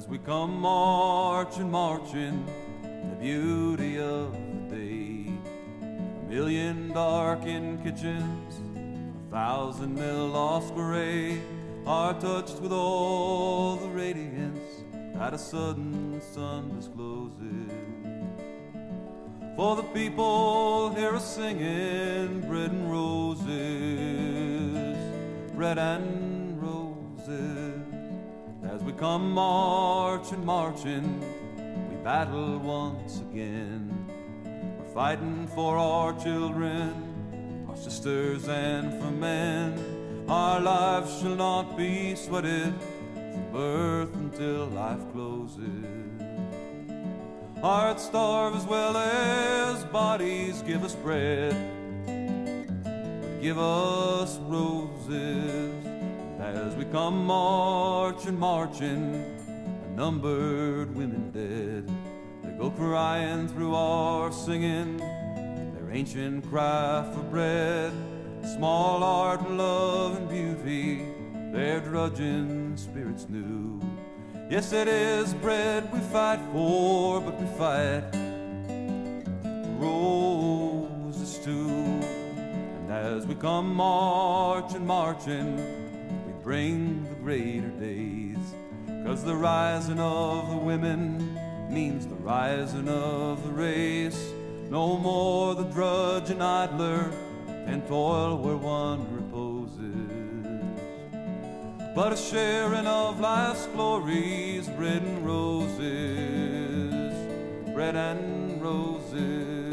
as we come marching, marching in the beauty of the day. 1,000,000 darkened kitchens, 1,000 mil Oscar Ray are touched with all the radiance that a sudden sun discloses. For the people here are singing bread and roses, bread and roses. As we come marching, marching, we battle once again. We're fighting for our children, our sisters, and for men. Our lives shall not be sweated from birth until life closes. Hearts starve as well as bodies give us bread, but give us roses. As we come marching, marching, unnumbered women dead, they go crying through our singing, their ancient cry for bread. Small art, love, and beauty, their drudging spirits new. Yes, it is bread we fight for, but we fight roses too. And as we come marching, marching, we bring the greater days. 'Cause the rising of the women means the rising of the race. No more the drudge and idler and toil where one reposes, but a sharing of life's glories, bread and roses, bread and roses.